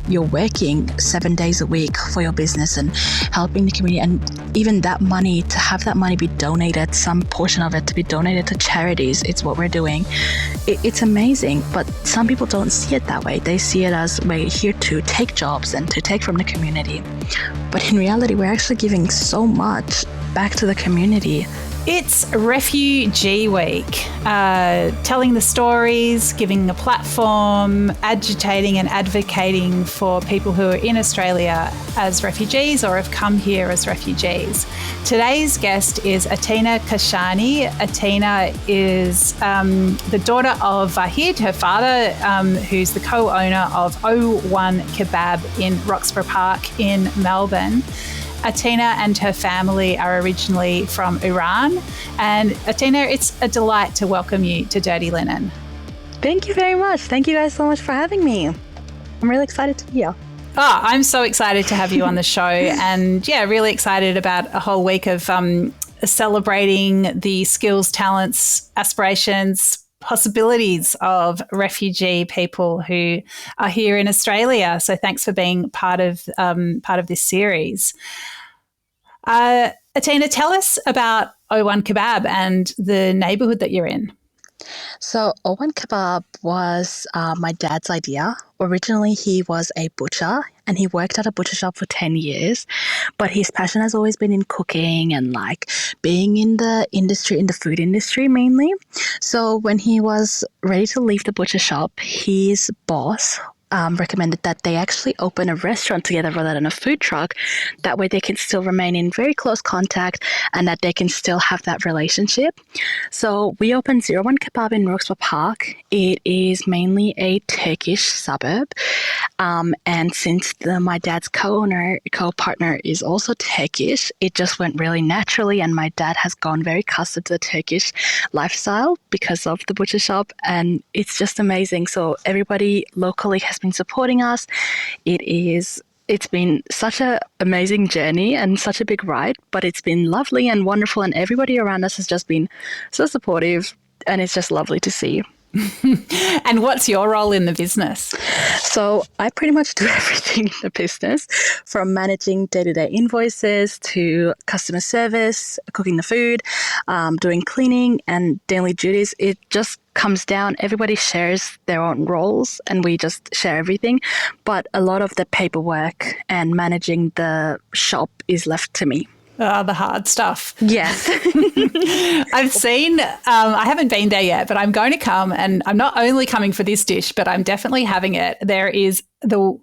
you're working 7 days a week for your business and helping the community, and even that money, to have that money be donated, some portion of it to be donated to charities, it's what we're doing. It's amazing, but some people don't see it that way. They see it as we're here to take jobs and to take from the community. But in reality, we're actually giving so much back to the community. It's Refugee Week, telling the stories, giving a platform, agitating and advocating for people who are in Australia as refugees or have come here as refugees. Today's guest is Atena Kashani. Atena is the daughter of Vahid, her father, who's the co-owner of 01 Kebab in Roxburgh Park in Melbourne. Atena and her family are originally from Iran. And Atena, it's a delight to welcome you to Dirty Linen. Thank you very much. Thank you guys so much for having me. I'm really excited to be here. Oh, I'm so excited to have you on the show, and really excited about a whole week of celebrating the skills, talents, aspirations, possibilities of refugee people who are here in Australia. So thanks for being part of this series. Atena, tell us about 01 Kebab and the neighbourhood that you're in. So 01 Kebab was my dad's idea. Originally, he was a butcher and he worked at a butcher shop for 10 years. But his passion has always been in cooking and like being in the industry, in the food industry mainly. So when he was ready to leave the butcher shop, his boss recommended that they actually open a restaurant together rather than a food truck. That way they can still remain in very close contact and that they can still have that relationship. So we opened 01 Kebab in Roxburgh Park. It is mainly a Turkish suburb. And since my dad's co-partner is also Turkish, it just went really naturally, and my dad has gone very accustomed to the Turkish lifestyle because of the butcher shop, and it's just amazing. So everybody locally has been supporting us. It's been such an amazing journey and such a big ride, but it's been lovely and wonderful, and everybody around us has just been so supportive, and it's just lovely to see. And what's your role in the business? So I pretty much do everything in the business, from managing day-to-day invoices to customer service, cooking the food, doing cleaning and daily duties. It just comes down, everybody shares their own roles and we just share everything. But a lot of the paperwork and managing the shop is left to me. The hard stuff. Yes. I've seen, I haven't been there yet, but I'm going to come, and I'm not only coming for this dish, but I'm definitely having it. There is the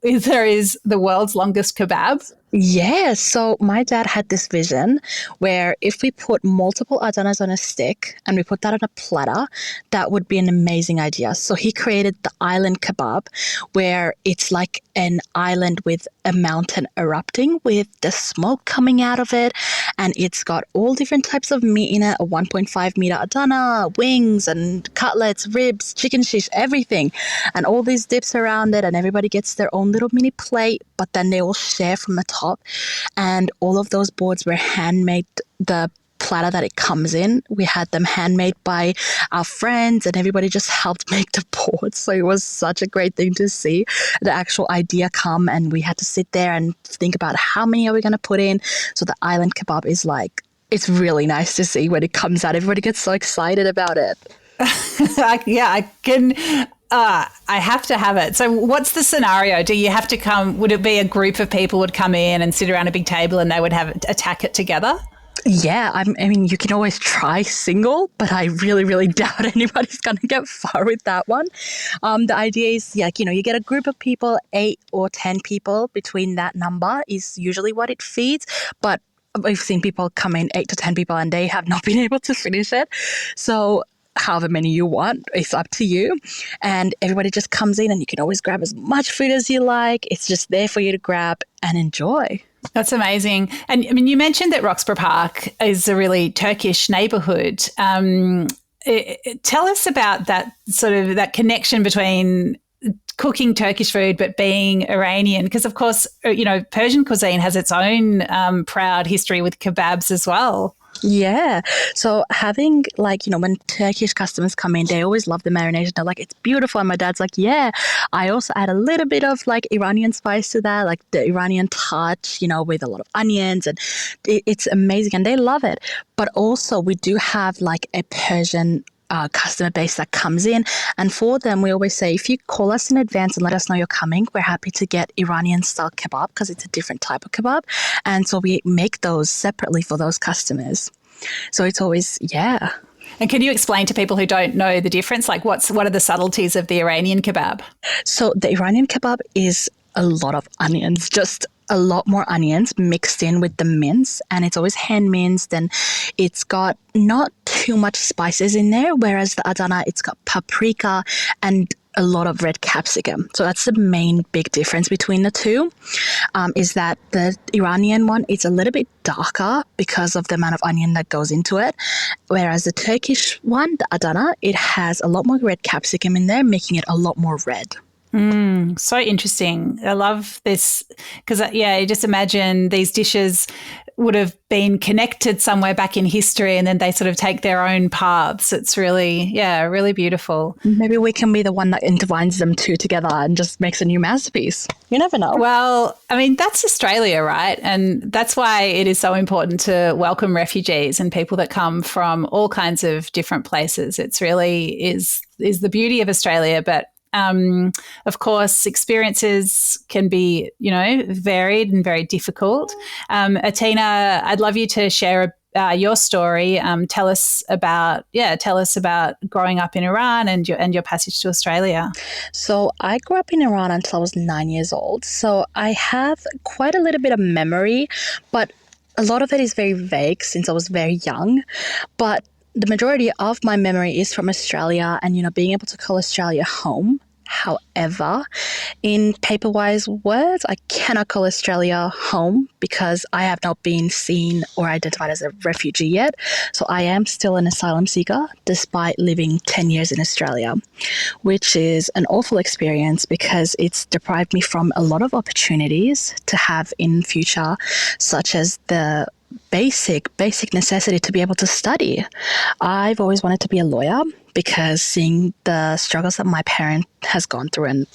world's longest kebab. Yeah, so my dad had this vision where if we put multiple Adenas on a stick and we put that on a platter, that would be an amazing idea. So he created the island kebab, where it's like an island with a mountain erupting with the smoke coming out of it, and it's got all different types of meat in it, a 1.5 meter Adana, wings and cutlets, ribs, chicken shish, everything, and all these dips around it, and everybody gets their own little mini plate, but then they all share from the top. And all of those boards were handmade. The platter that it comes in, we had them handmade by our friends, and everybody just helped make the boards. So it was such a great thing to see the actual idea come, and we had to sit there and think about how many are we going to put in. So the island kebab is like, it's really nice to see when it comes out. Everybody gets so excited about it. I can. I have to have it. So what's the scenario? Do you have to come? Would it be a group of people would come in and sit around a big table and they would attack it together? Yeah, I mean, you can always try single, but I really, really doubt anybody's going to get far with that one. The idea is, you get a group of people, 8 or 10 people. Between that number is usually what it feeds, but we've seen people come in 8 to 10 people and they have not been able to finish it. So however many you want, it's up to you. And everybody just comes in, and you can always grab as much food as you like. It's just there for you to grab and enjoy. That's amazing. And I mean, you mentioned that Roxburgh Park is a really Turkish neighbourhood. Tell us about that that connection between cooking Turkish food but being Iranian, because of course, Persian cuisine has its own proud history with kebabs as well. Yeah. So having like, when Turkish customers come in, they always love the marination. They're like, it's beautiful. And my dad's like, yeah. I also add a little bit of like Iranian spice to that, like the Iranian touch, with a lot of onions, and it's amazing and they love it. But also we do have like a Persian customer base that comes in. And for them, we always say, if you call us in advance and let us know you're coming, we're happy to get Iranian style kebab because it's a different type of kebab. And so we make those separately for those customers. So it's always, yeah. And can you explain to people who don't know the difference? Like what are the subtleties of the Iranian kebab? So the Iranian kebab is a lot of onions, just a lot more onions mixed in with the mince, and it's always hand minced, and it's got not too much spices in there, whereas the Adana, it's got paprika and a lot of red capsicum. So that's the main big difference between the two, is that the Iranian one is a little bit darker because of the amount of onion that goes into it, whereas the Turkish one, the Adana, it has a lot more red capsicum in there, making it a lot more red. So interesting. I love this because, you just imagine these dishes would have been connected somewhere back in history and then they sort of take their own paths. It's really, really beautiful. Maybe we can be the one that intertwines them two together and just makes a new masterpiece. You never know. Well, I mean, that's Australia, right? And that's why it is so important to welcome refugees and people that come from all kinds of different places. It's really is the beauty of Australia, but of course, experiences can be, varied and very difficult. Atena, I'd love you to share your story. Tell us about growing up in Iran and your passage to Australia. So I grew up in Iran until I was 9 years old. So I have quite a little bit of memory, but a lot of it is very vague since I was very young. But the majority of my memory is from Australia and, being able to call Australia home. However, in paper-wise words, I cannot call Australia home because I have not been seen or identified as a refugee yet. So I am still an asylum seeker despite living 10 years in Australia, which is an awful experience because it's deprived me from a lot of opportunities to have in future, such as the basic necessity to be able to study. I've always wanted to be a lawyer because seeing the struggles that my parent has gone through and,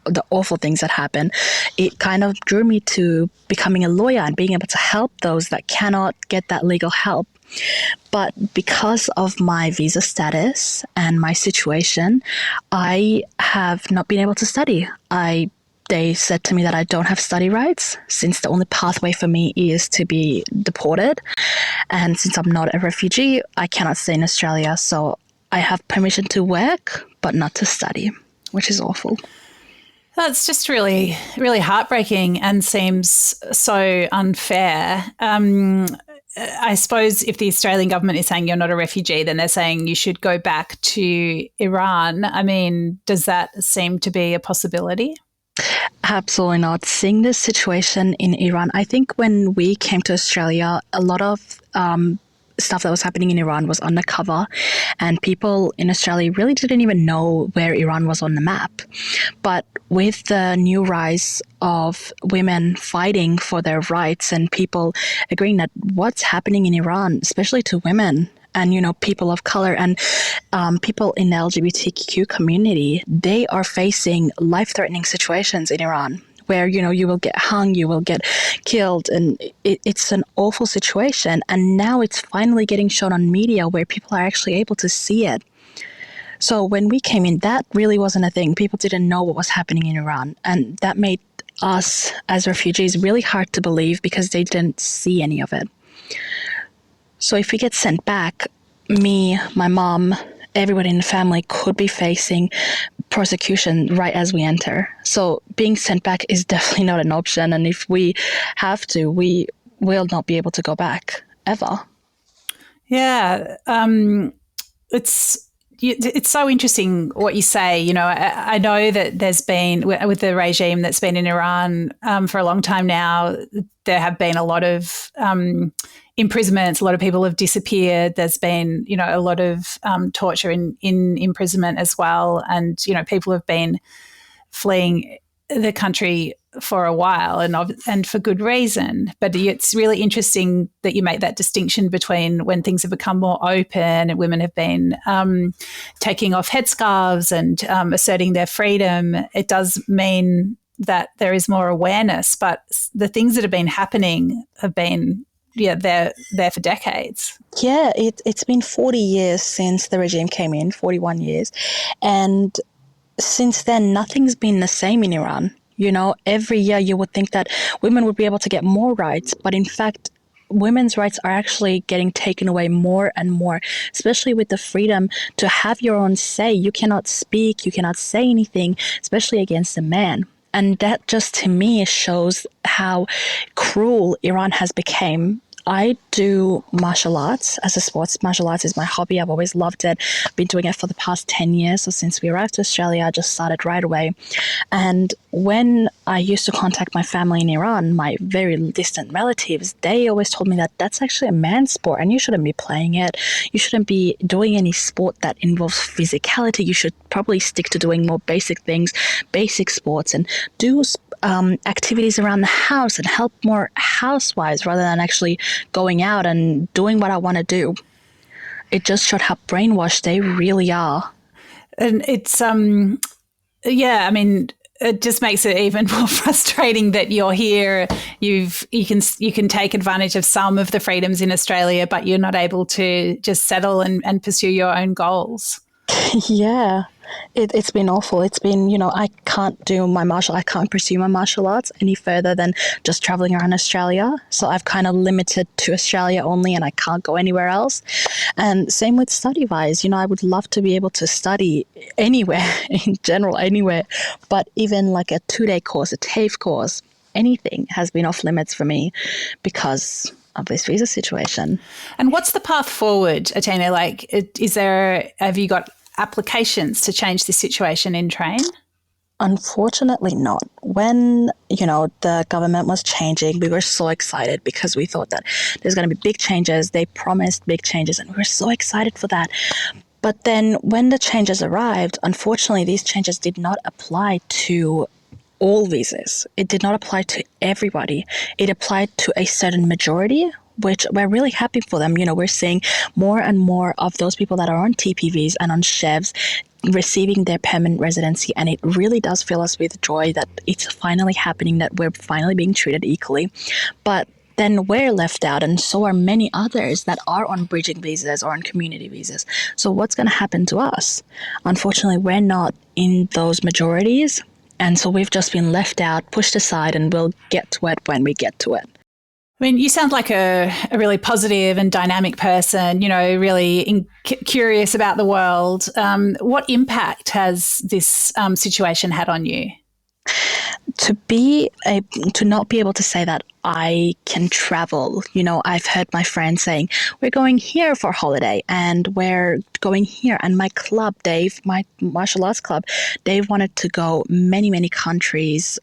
the awful things that happen, it kind of drew me to becoming a lawyer and being able to help those that cannot get that legal help. But because of my visa status and my situation, I have not been able to study. They said to me that I don't have study rights since the only pathway for me is to be deported. And since I'm not a refugee, I cannot stay in Australia. So I have permission to work, but not to study, which is awful. That's just really, really heartbreaking and seems so unfair. I suppose if the Australian government is saying you're not a refugee, then they're saying you should go back to Iran. I mean, does that seem to be a possibility? Absolutely not. Seeing this situation in Iran, I think when we came to Australia, a lot of stuff that was happening in Iran was undercover, and people in Australia really didn't even know where Iran was on the map. But with the new rise of women fighting for their rights and people agreeing that what's happening in Iran, especially to women, and, people of color and people in the LGBTQ community, they are facing life-threatening situations in Iran where, you will get hung, you will get killed, and it's an awful situation. And now it's finally getting shown on media where people are actually able to see it. So when we came in, that really wasn't a thing. People didn't know what was happening in Iran, and that made us as refugees really hard to believe because they didn't see any of it. So if we get sent back, me, my mom, everybody in the family could be facing prosecution right as we enter. So being sent back is definitely not an option. And if we have to, we will not be able to go back ever. Yeah. It's so interesting what you say. I know that there's been, with the regime that's been in Iran for a long time now, there have been a lot of imprisonments. A lot of people have disappeared. There's been, a lot of torture in imprisonment as well. And, people have been fleeing the country for a while, and for good reason. But it's really interesting that you make that distinction between when things have become more open and women have been taking off headscarves and asserting their freedom. It does mean that there is more awareness, but the things that have been happening have been, they're there for decades. Yeah, it's been 40 years since the regime came in, 41 years. And since then, nothing's been the same in Iran. Every year you would think that women would be able to get more rights, but in fact, women's rights are actually getting taken away more and more, especially with the freedom to have your own say. You cannot speak, you cannot say anything, especially against a man. And that just, to me, shows how cruel Iran has become. I do martial arts as a sports. Martial arts is my hobby. I've always loved it. I've been doing it for the past 10 years. So since we arrived to Australia, I just started right away. And when I used to contact my family in Iran, my very distant relatives, they always told me that that's actually a man's sport and you shouldn't be playing it. You shouldn't be doing any sport that involves physicality. You should probably stick to doing more basic things, basic sports, and do activities around the house and help more housewives rather than actually going out and doing what I want to do. It just showed how brainwashed they really are. And it's, it just makes it even more frustrating that you're here. You can take advantage of some of the freedoms in Australia, but you're not able to just settle and pursue your own goals. Yeah. It's been awful. It's been, I can't pursue my martial arts any further than just traveling around Australia. So I've kind of limited to Australia only and I can't go anywhere else. And same with study-wise. I would love to be able to study anywhere, in general, anywhere. But even like a 2-day course, a TAFE course, anything has been off limits for me because of this visa situation. And what's the path forward, Atena? Have you got applications to change this situation in train? Unfortunately not. When, the government was changing, we were so excited because we thought that there's going to be big changes. They promised big changes and we were so excited for that. But then when the changes arrived, unfortunately, these changes did not apply to all visas. It did not apply to everybody. It applied to a certain majority, which we're really happy for them. We're seeing more and more of those people that are on TPVs and on chefs receiving their permanent residency. And it really does fill us with joy that it's finally happening, that we're finally being treated equally. But then we're left out, and so are many others that are on bridging visas or on community visas. So what's going to happen to us? Unfortunately, we're not in those majorities. And so we've just been left out, pushed aside, and we'll get to it when we get to it. I mean, you sound like a really positive and dynamic person, really curious about the world. What impact has this situation had on you? To not be able to say that I can travel. I've heard my friends saying, we're going here for holiday and we're going here. And my club, Dave, my martial arts club, Dave wanted to go many, many countries,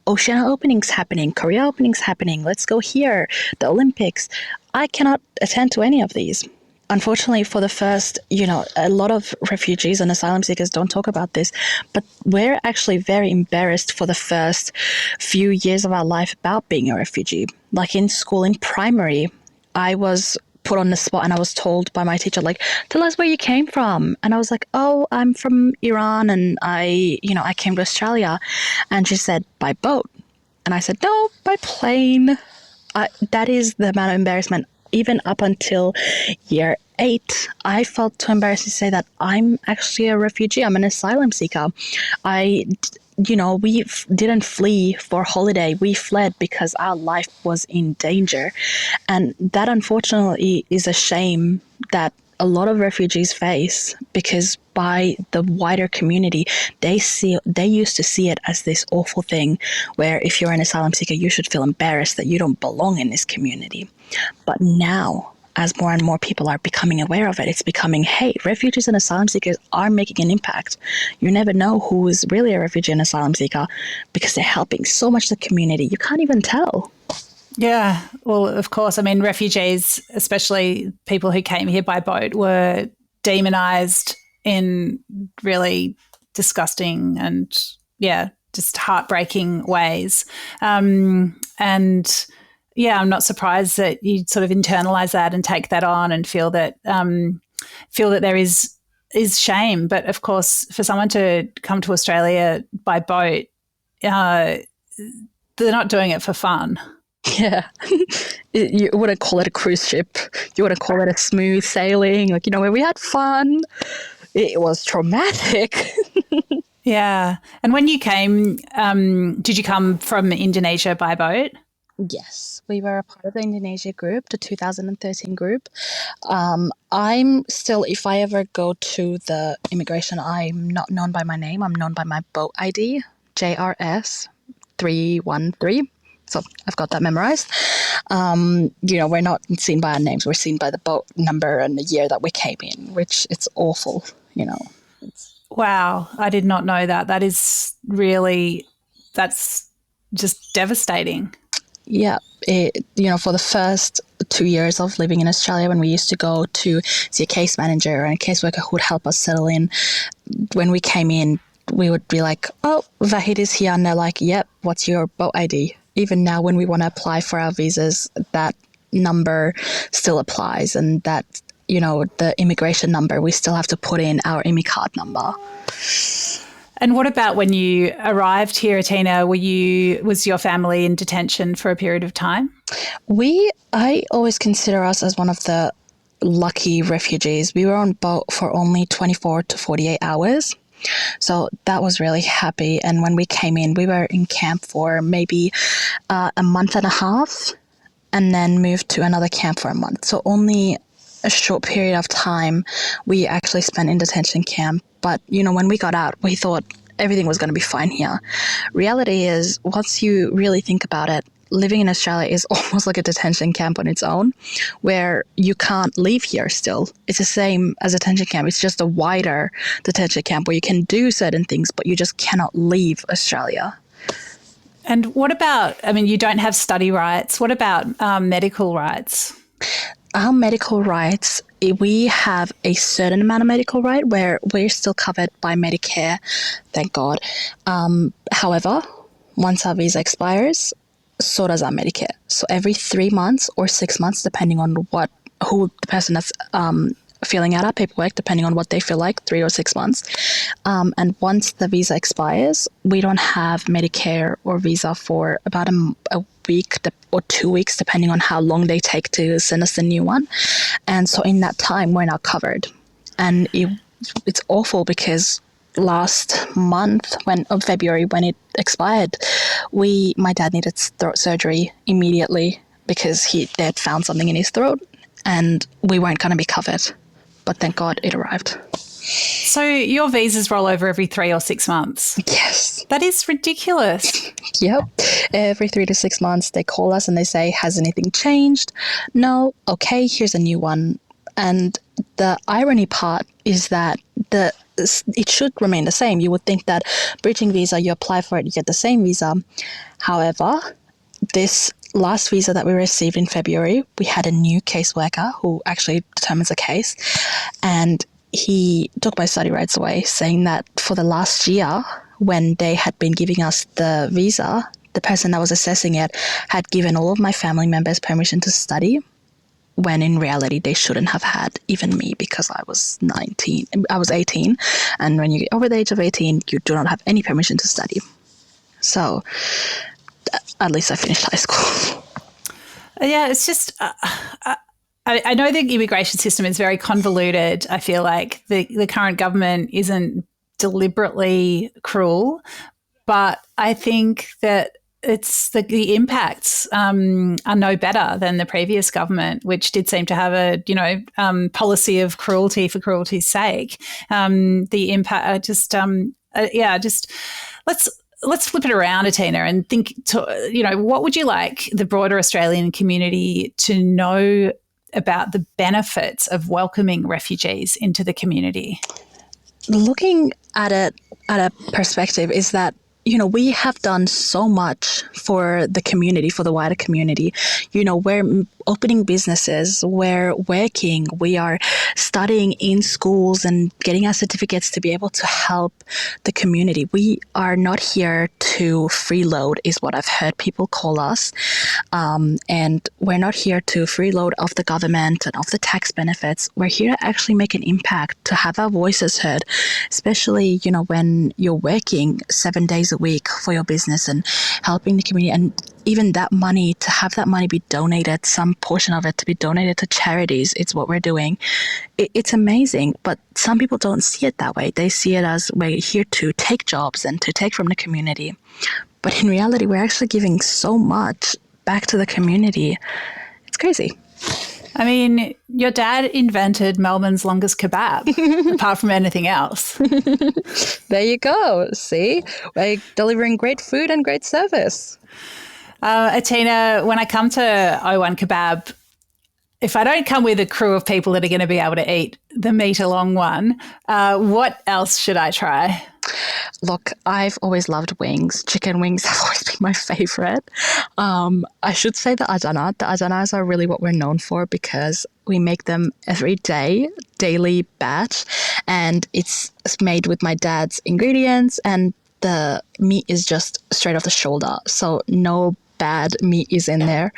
Oceania openings happening, Korea openings happening. Let's go here, the Olympics. I cannot attend to any of these. Unfortunately, for the first, a lot of refugees and asylum seekers don't talk about this, but we're actually very embarrassed for the first few years of our life about being a refugee. Like in school, in primary, I was put on the spot and I was told by my teacher, tell us where you came from. And I was like, oh, I'm from Iran and I came to Australia. And she said, by boat. And I said, no, by plane. That is the amount of embarrassment. Even up until year 8, I felt too embarrassed to say that I'm actually a refugee. I'm an asylum seeker. We didn't flee for holiday. We fled because our life was in danger. And that, unfortunately, is a shame that a lot of refugees face, because by the wider community, they used to see it as this awful thing where if you're an asylum seeker, you should feel embarrassed that you don't belong in this community. But now, as more and more people are becoming aware of it, it's becoming, hey, refugees and asylum seekers are making an impact. You never know who is really a refugee and asylum seeker because they're helping so much the community. You can't even tell. Yeah, well, of course. I mean, refugees, especially people who came here by boat, were demonised in really disgusting and, just heartbreaking ways. And yeah, I'm not surprised that you sort of internalize that and take that on and feel that there is shame. But of course, for someone to come to Australia by boat, they're not doing it for fun. Yeah. You wouldn't call it a cruise ship. You wouldn't call it a smooth sailing. Like, where we had fun. It was traumatic. Yeah. And when you came, did you come from Indonesia by boat? Yes, we were a part of the Indonesia group, the 2013 group. I'm still, if I ever go to the immigration, I'm not known by my name. I'm known by my boat ID, JRS 313. So I've got that memorized. We're not seen by our names. We're seen by the boat number and the year that we came in, which it's awful, Wow, I did not know that. That's just devastating. Yeah, for the first 2 years of living in Australia, when we used to go to see a case manager and a caseworker who would help us settle in, when we came in, we would be like, oh, Vahid is here. And they're like, yep, what's your boat ID? Even now, when we want to apply for our visas, that number still applies. And that, the immigration number, we still have to put in our IMI card number. And what about when you arrived here, Atena? Was your family in detention for a period of time? I always consider us as one of the lucky refugees. We were on boat for only 24 to 48 hours. So that was really happy. And when we came in, we were in camp for maybe a month and a half and then moved to another camp for a month. So only a short period of time we actually spent in detention camp. But, when we got out, we thought everything was going to be fine here. Reality is, once you really think about it, living in Australia is almost like a detention camp on its own, where you can't leave here still. It's the same as a detention camp. It's just a wider detention camp where you can do certain things, but you just cannot leave Australia. And what about, you don't have study rights. What about medical rights? Our medical rights, we have a certain amount of medical right where we're still covered by Medicare, thank God. However, once our visa expires, so does our Medicare. So every 3 months or 6 months, depending on who the person that's filling out our paperwork, depending on what they feel like, 3 or 6 months. And once the visa expires, we don't have Medicare or visa for about a week or 2 weeks, depending on how long they take to send us the new one. And so in that time, we're not covered. And it's awful because last month, February, when it expired, my dad needed throat surgery immediately because they had found something in his throat and we weren't going to be covered. But thank God it arrived. So your visas roll over every 3 or 6 months? Yes. That is ridiculous. Yep. Every 3 to 6 months, they call us and they say, has anything changed? No. Okay, here's a new one. And the irony part is that it should remain the same. You would think that bridging visa, you apply for it, you get the same visa. However, this last visa that we received in February, we had a new caseworker who actually determines a case, and he took my study rights away, saying that for the last year, when they had been giving us the visa, the person that was assessing it had given all of my family members permission to study, when in reality they shouldn't have had, even me, because I was 18, and when you get over the age of 18, you do not have any permission to study. So at least I finished high school. Yeah, it's just, I know the immigration system is very convoluted. I feel like the current government isn't deliberately cruel, but I think that it's the impacts are no better than the previous government, which did seem to have a policy of cruelty for cruelty's sake. The impact, let's flip it around, Atena, and think. What would you like the broader Australian community to know about the benefits of welcoming refugees into the community? Looking at it at a perspective is that, we have done so much for the community, for the wider community. We're opening businesses, we're working, we are studying in schools and getting our certificates to be able to help the community. We are not here to freeload, is what I've heard people call us. And we're not here to freeload off the government and off the tax benefits. We're here to actually make an impact, to have our voices heard, especially, when you're working 7 days a week for your business and helping the community. And even that money, to have that money be donated, some portion of it to be donated to charities, it's what we're doing. It's amazing, but some people don't see it that way. They see it as we're here to take jobs and to take from the community. But in reality, we're actually giving so much back to the community. It's crazy. I mean, your dad invented Melbourne's longest kebab, apart from anything else. There you go. See? We're delivering great food and great service. Atena, when I come to O1 Kebab, if I don't come with a crew of people that are going to be able to eat the metre-long one, what else should I try? Look, I've always loved wings. Chicken wings have always been my favourite. I should say the Atena. The Atenas are really what we're known for because we make them every day, daily batch, and it's made with my dad's ingredients, and the meat is just straight off the shoulder. So no bad meat is in there,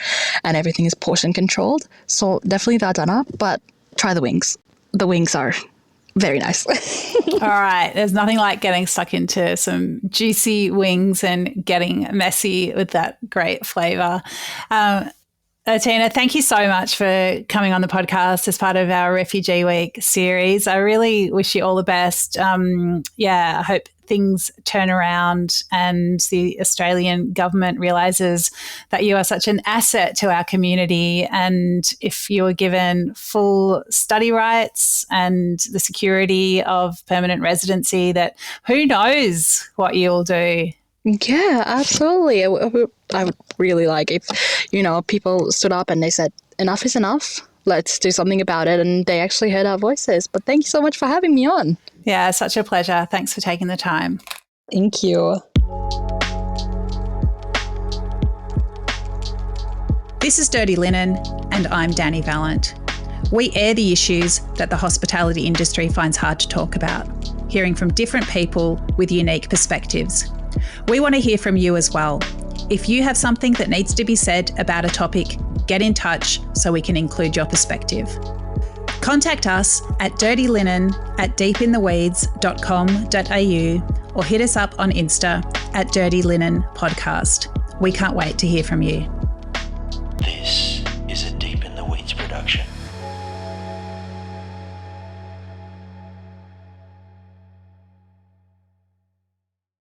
and everything is portion controlled. So definitely the Atena, but try the wings. The wings are very nice. All right. There's nothing like getting stuck into some juicy wings and getting messy with that great flavour. Atena, thank you so much for coming on the podcast as part of our Refugee Week series. I really wish you all the best. I hope things turn around and the Australian government realises that you are such an asset to our community. And if you were given full study rights and the security of permanent residency, that who knows what you'll do. Yeah, absolutely. I would really like if, people stood up and they said, enough is enough. Let's do something about it. And they actually heard our voices. But thank you so much for having me on. Yeah, such a pleasure. Thanks for taking the time. Thank you. This is Dirty Linen, and I'm Dani Valent. We air the issues that the hospitality industry finds hard to talk about, hearing from different people with unique perspectives. We want to hear from you as well. If you have something that needs to be said about a topic, get in touch so we can include your perspective. Contact us at dirtylinen@deepintheweeds.com.au or hit us up on Insta at Dirty Linen Podcast. We can't wait to hear from you.